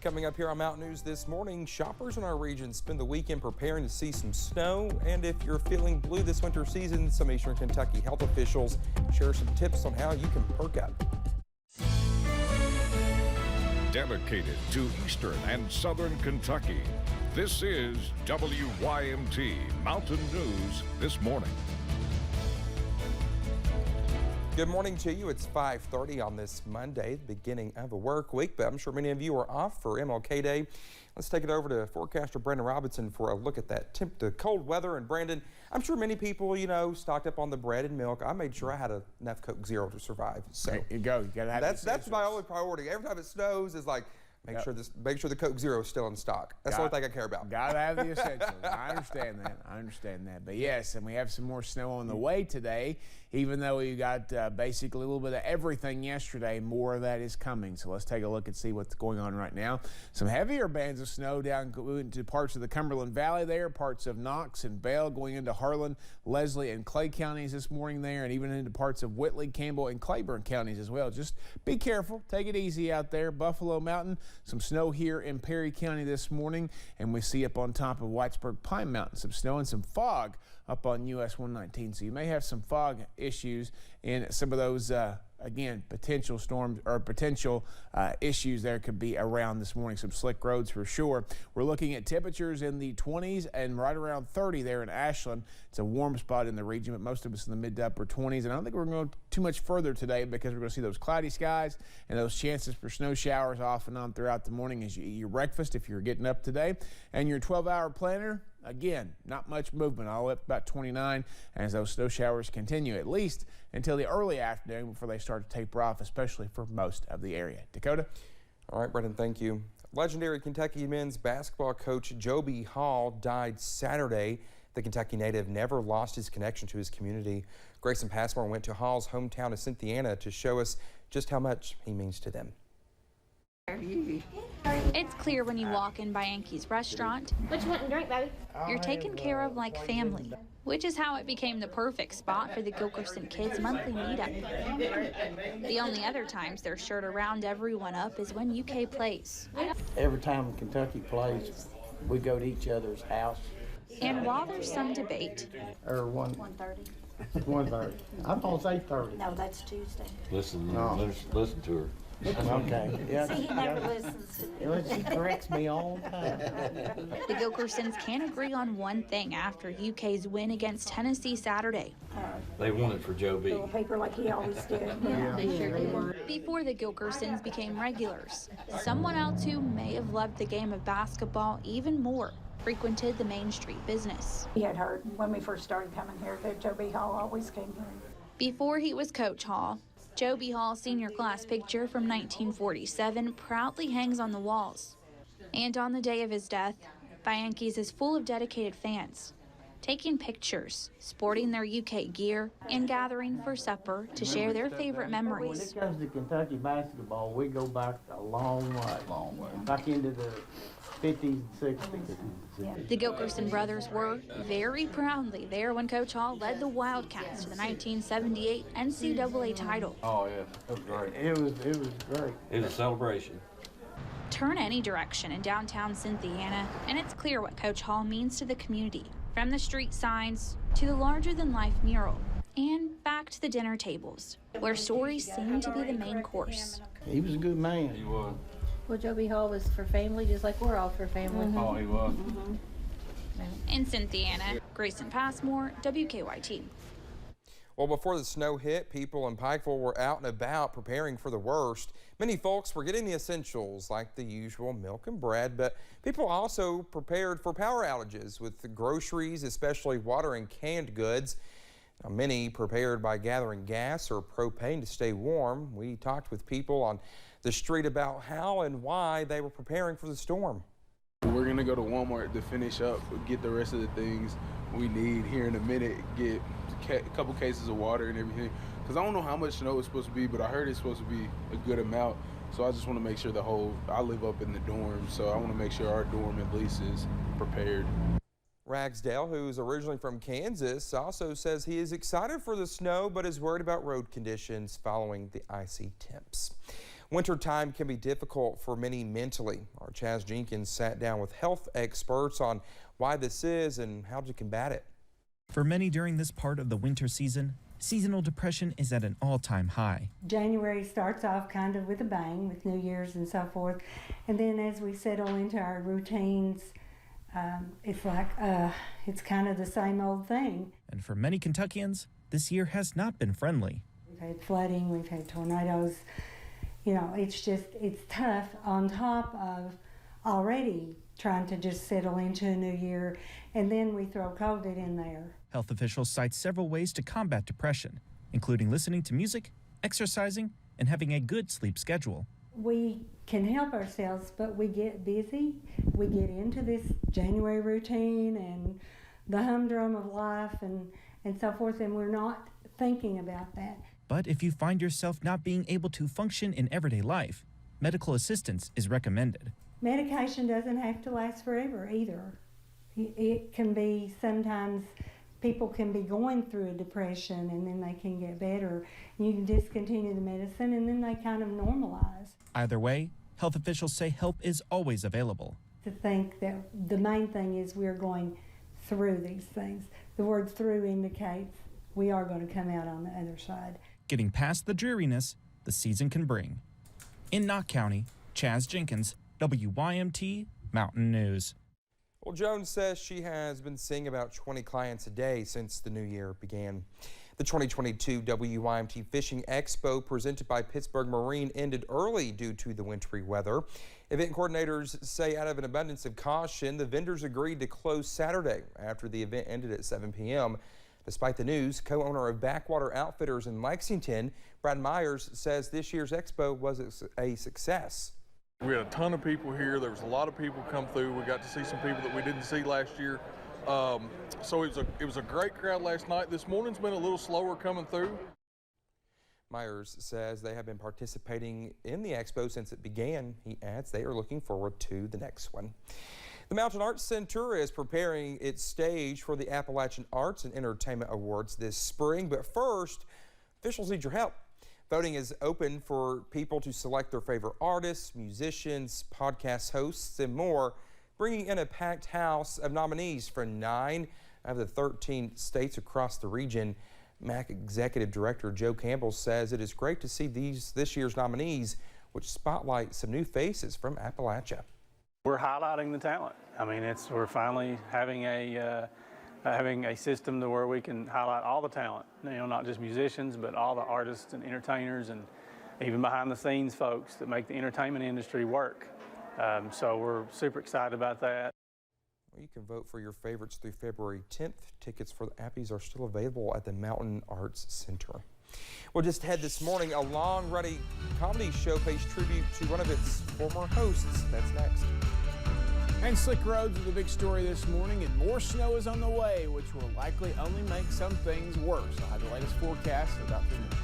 Coming up here on Mountain News this morning, shoppers in our region spend the weekend preparing to see some snow. And if you're feeling blue this winter season, some Eastern Kentucky health officials share some tips on how you can perk up. Dedicated to Eastern and Southern Kentucky, this is WYMT Mountain News This Morning. Good morning to you. It's 5:30 on this Monday, the beginning of a work week, but I'm sure many of you are off for MLK Day. Let's take it over to forecaster Brandon Robinson for a look at that the cold weather. And Brandon, I'm sure many people, stocked up on the bread and milk. I made sure I had enough Coke Zero to survive. So there you go. You gotta have that's my only priority. Every time it snows, is like make sure the Coke Zero is still in stock. That's the only thing I care about. Gotta have the essentials. I understand that. But yes, and we have some more snow on the way today. Even though we got basically a little bit of everything yesterday, more of that is coming. So let's take a look and see what's going on right now. Some heavier bands of snow down into parts of the Cumberland Valley there, parts of Knox and Bell, going into Harlan, Leslie, and Clay counties this morning there, and even into parts of Whitley, Campbell, and Claiborne counties as well. Just be careful. Take it easy out there. Buffalo Mountain, some snow here in Perry County this morning, and we see up on top of Whitesburg Pine Mountain some snow and some fog up on US 119. So you may have some fog issues in some of those, again, potential storms or potential issues there could be around this morning. Some slick roads for sure. We're looking at temperatures in the 20s and right around 30 there in Ashland. It's a warm spot in the region, but most of us in the mid to upper 20s. And I don't think we're going to go too much further today because we're going to see those cloudy skies and those chances for snow showers off and on throughout the morning as you eat your breakfast if you're getting up today. And your 12-hour planner, again, not much movement, all up about 29 as those snow showers continue, at least until the early afternoon before they start to taper off, especially for most of the area. Dakota? All right, Brendan, thank you. Legendary Kentucky men's basketball coach Joby Hall died Saturday. The Kentucky native never lost his connection to his community. Grayson Passmore went to Hall's hometown of Cynthiana to show us just how much he means to them. It's clear when you walk in Bianchi's restaurant, What you want to drink, baby? you're taken care of like family, which is how it became the perfect spot for the Gilkerson Kids monthly meetup. The only other times they're sure to round everyone up is when UK plays. Every time Kentucky plays, we go to each other's house. And while there's some debate, Or 1:30. 1:30. I'm gonna say 30. No, that's Tuesday. Listen to her. Okay. Yeah. See, he never listens to me. She corrects me all the time. the Gilkersons can't agree on one thing after UK's win against Tennessee Saturday. They won it for Joe B. Little paper like he always did. Yeah, they sure were. Before the Gilkersons became regulars, someone else who may have loved the game of basketball even more frequented the Main Street business. He had heard when we first started coming here that Joby Hall always came here. Before he was Coach Hall, Joby Hall's senior class picture from 1947 proudly hangs on the walls. And on the day of his death, Bianchi's is full of dedicated fans, taking pictures, sporting their UK gear, and gathering for supper to share their favorite When memories. it comes to Kentucky basketball, we go back a long way. Back into the 50s and 60s. The Gilkerson brothers were very proudly there when Coach Hall led the Wildcats to the 1978 NCAA title. Oh yeah, that was great. It was great. It was a celebration. Turn any direction in downtown Cynthiana, and it's clear what Coach Hall means to the community, from the street signs to the larger-than-life mural, and back to the dinner tables, where stories seem to be the main course. He was a good man. He was. Well, Joby Hall was for family, just like we're all for family. Oh, he was. In Cynthiana, Grayson Passmore, WKYT. Well, before the snow hit, people in Pikeville were out and about preparing for the worst. Many folks were getting the essentials like the usual milk and bread, but people also prepared for power outages with the groceries, especially water and canned goods. Now, many prepared by gathering gas or propane to stay warm. We talked with people on the street about how and why they were preparing for the storm. We're gonna go to Walmart to finish up, get the rest of the things we need here in a minute, get a couple cases of water and everything. Because I don't know how much snow it's supposed to be, but I heard it's supposed to be a good amount. So I just want to make sure I live up in the dorm, so I want to make sure our dorm at least is prepared. Ragsdale, who's originally from Kansas, also says he is excited for the snow, but is worried about road conditions following the icy temps. Wintertime can be difficult for many mentally. Our Chaz Jenkins sat down with health experts on why this is and how to combat it. For many during this part of the winter season, seasonal depression is at an all-time high. January starts off kind of with a bang with New Year's and so forth. And then as we settle into our routines, it's like, it's kind of the same old thing. And for many Kentuckians, this year has not been friendly. We've had flooding, we've had tornadoes. You know, it's tough on top of already trying to just settle into a new year, and then we throw COVID in there. Health officials cite several ways to combat depression, including listening to music, exercising, and having a good sleep schedule. We can help ourselves, but we get busy. We get into this January routine and the humdrum of life and so forth, and we're not thinking about that. But if you find yourself not being able to function in everyday life, medical assistance is recommended. Medication doesn't have to last forever either. It can be, sometimes people can be going through a depression and then they can get better. You can discontinue the medicine and then they kind of normalize. Either way, health officials say help is always available. To think that the main thing is we're going through these things. The word through indicates we are going to come out on the other side. Getting past the dreariness the season can bring. In Knott County, Chaz Jenkins, WYMT Mountain News. Well, Joan says she has been seeing about 20 clients a day since the new year began. The 2022 WYMT Fishing Expo presented by Pittsburgh Marine ended early due to the wintry weather. Event coordinators say out of an abundance of caution, the vendors agreed to close Saturday after the event ended at 7 p.m. Despite the news, co-owner of Backwater Outfitters in Lexington, Brad Myers, says this year's expo was a success. We had a ton of people here. There was a lot of people come through. We got to see some people that we didn't see last year. So it was a great crowd last night. This morning's been a little slower coming through. Myers says they have been participating in the expo since it began. He adds they are looking forward to the next one. The Mountain Arts Center is preparing its stage for the Appalachian Arts and Entertainment Awards this spring. But first, officials need your help. Voting is open for people to select their favorite artists, musicians, podcast hosts, and more, bringing in a packed house of nominees from 9 of the 13 states across the region. MAC Executive Director Joe Campbell says it is great to see this year's nominees, which spotlight some new faces from Appalachia. We're highlighting the talent. I mean, we're finally having a system to where we can highlight all the talent. You know, not just musicians, but all the artists and entertainers, and even behind the scenes folks that make the entertainment industry work. So we're super excited about that. You can vote for your favorites through February 10th. Tickets for the Appies are still available at the Mountain Arts Center. Well, just ahead this morning, a long-running comedy show pays tribute to one of its former hosts. That's next. And slick roads are the big story this morning, and more snow is on the way, which will likely only make some things worse. I'll have the latest forecast in about 3 minutes.